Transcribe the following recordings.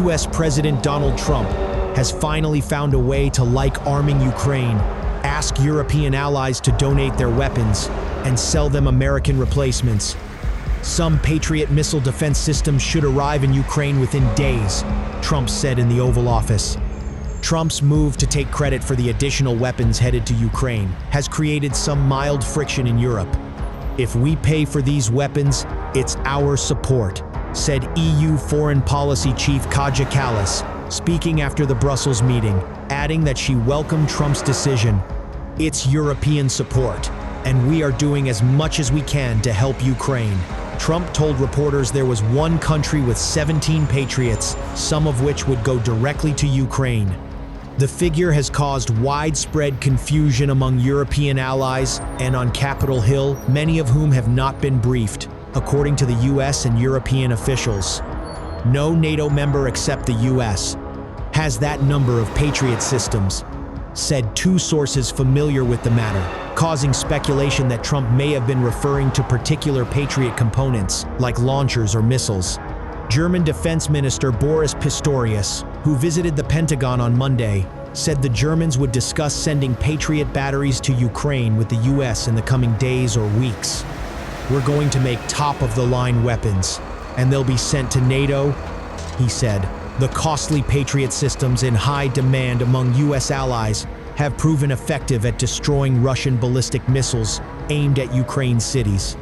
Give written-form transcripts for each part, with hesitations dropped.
US President Donald Trump has finally found a way to arming Ukraine, ask European allies to donate their weapons, and sell them American replacements. Some Patriot missile defense systems should arrive in Ukraine within days, Trump said in the Oval Office. Trump's move to take credit for the additional weapons headed to Ukraine has created some mild friction in Europe. If we pay for these weapons, it's our support, said EU Foreign Policy Chief Kaja Kallas, speaking after the Brussels meeting, adding that she welcomed Trump's decision. It's European support, and we are doing as much as we can to help Ukraine. Trump told reporters there was one country with 17 Patriots, some of which would go directly to Ukraine. The figure has caused widespread confusion among European allies and on Capitol Hill, many of whom have not been briefed, according to the US and European officials. No NATO member except the US has that number of Patriot systems, said two sources familiar with the matter, causing speculation that Trump may have been referring to particular Patriot components, like launchers or missiles. German Defense Minister Boris Pistorius, who visited the Pentagon on Monday, said the Germans would discuss sending Patriot batteries to Ukraine with the US in the coming days or weeks. We're going to make top-of-the-line weapons, and they'll be sent to NATO, he said. The costly Patriot systems in high demand among US allies have proven effective at destroying Russian ballistic missiles aimed at Ukraine's cities.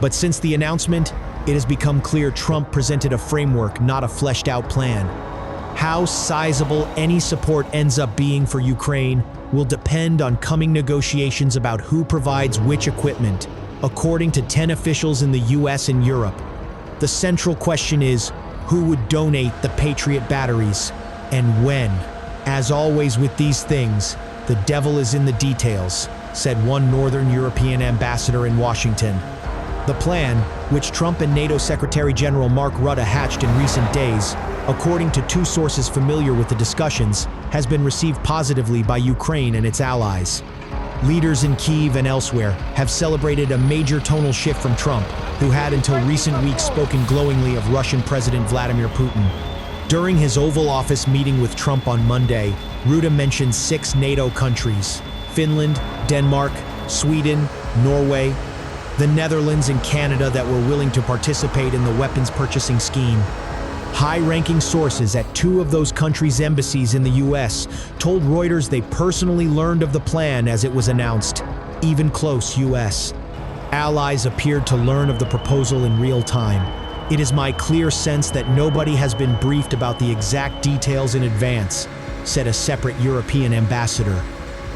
But since the announcement, it has become clear Trump presented a framework, not a fleshed-out plan. How sizable any support ends up being for Ukraine will depend on coming negotiations about who provides which equipment, according to 10 officials in the US and Europe. The central question is, who would donate the Patriot batteries, and when? As always with these things, the devil is in the details, said one Northern European ambassador in Washington. The plan, which Trump and NATO Secretary General Mark Rutte hatched in recent days, according to two sources familiar with the discussions, has been received positively by Ukraine and its allies. Leaders in Kyiv and elsewhere have celebrated a major tonal shift from Trump, who had until recent weeks spoken glowingly of Russian President Vladimir Putin. During his Oval Office meeting with Trump on Monday, Rutte mentioned 6 NATO countries: Finland, Denmark, Sweden, Norway, the Netherlands and Canada that were willing to participate in the weapons purchasing scheme. High-ranking sources at 2 of those countries' embassies in the US told Reuters they personally learned of the plan as it was announced. Even close US allies appeared to learn of the proposal in real time. It is my clear sense that nobody has been briefed about the exact details in advance, said a separate European ambassador.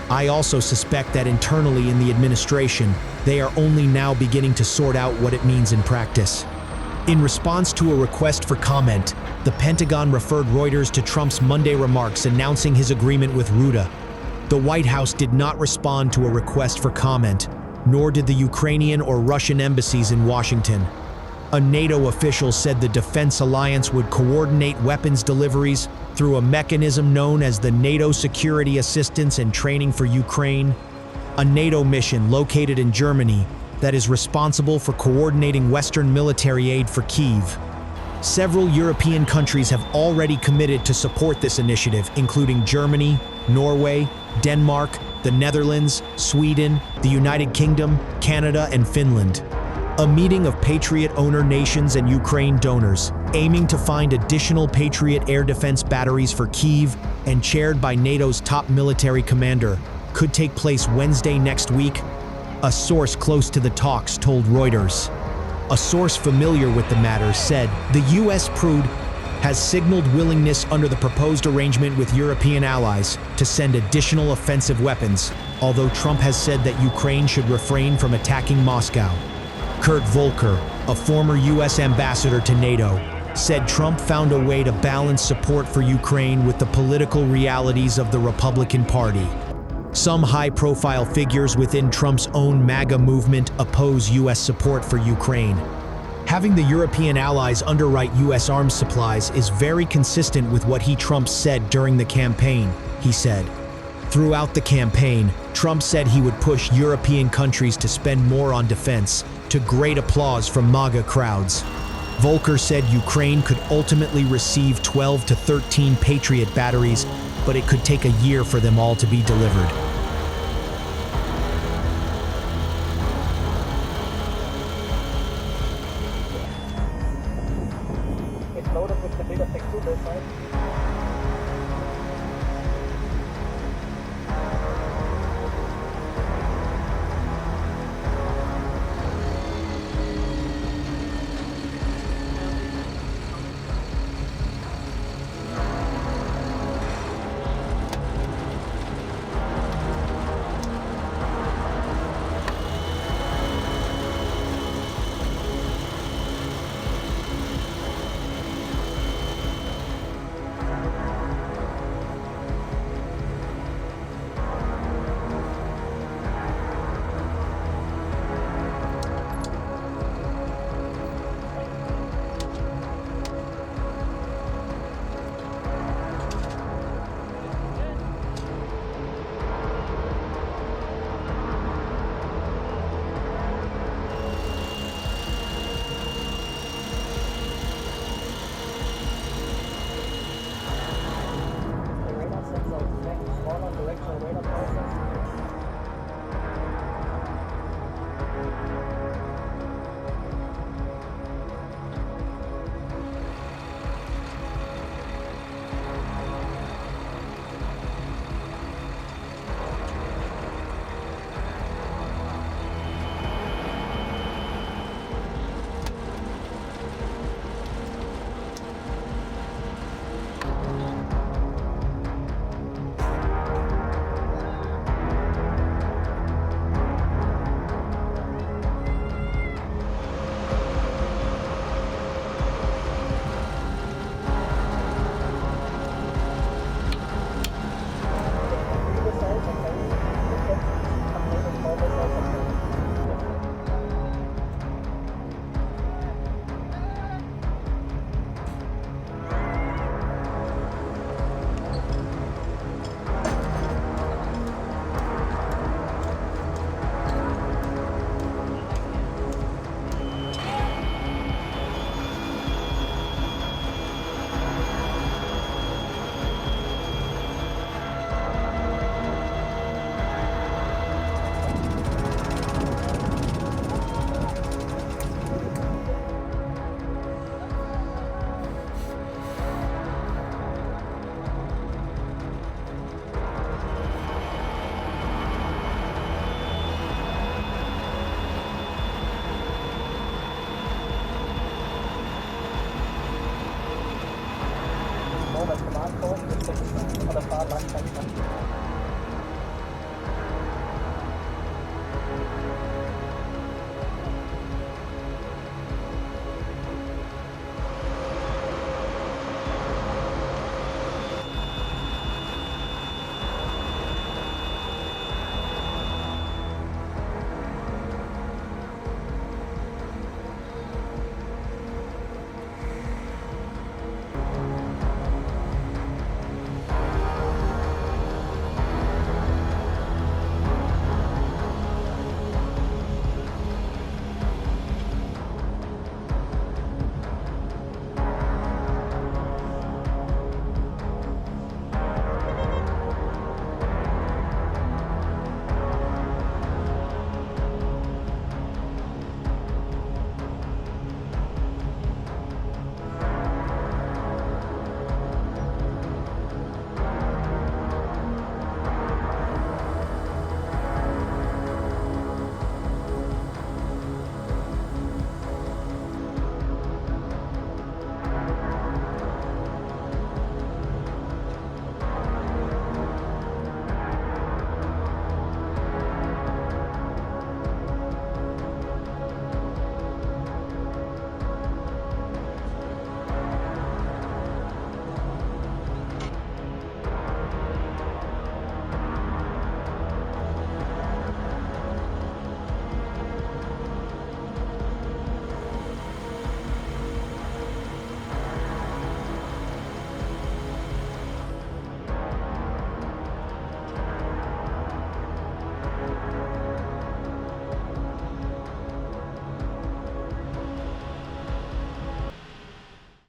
I also suspect that internally in the administration, they are only now beginning to sort out what it means in practice. In response to a request for comment, the Pentagon referred Reuters to Trump's Monday remarks announcing his agreement with Rutte. The White House did not respond to a request for comment, nor did the Ukrainian or Russian embassies in Washington. A NATO official said the defense alliance would coordinate weapons deliveries through a mechanism known as the NATO Security Assistance and Training for Ukraine, a NATO mission located in Germany that is responsible for coordinating Western military aid for Kyiv. Several European countries have already committed to support this initiative, including Germany, Norway, Denmark, the Netherlands, Sweden, the United Kingdom, Canada, and Finland. A meeting of Patriot owner nations and Ukraine donors, aiming to find additional Patriot air defense batteries for Kyiv and chaired by NATO's top military commander, could take place Wednesday next week, a source close to the talks told Reuters. A source familiar with the matter said the US has signaled willingness under the proposed arrangement with European allies to send additional offensive weapons, although Trump has said that Ukraine should refrain from attacking Moscow. Kurt Volker, a former US ambassador to NATO, said Trump found a way to balance support for Ukraine with the political realities of the Republican Party. Some high-profile figures within Trump's own MAGA movement oppose US support for Ukraine. Having the European allies underwrite US arms supplies is very consistent with what Trump said during the campaign, he said. Throughout the campaign, Trump said he would push European countries to spend more on defense, to great applause from MAGA crowds. Volker said Ukraine could ultimately receive 12 to 13 Patriot batteries, but it could take a year for them all to be delivered.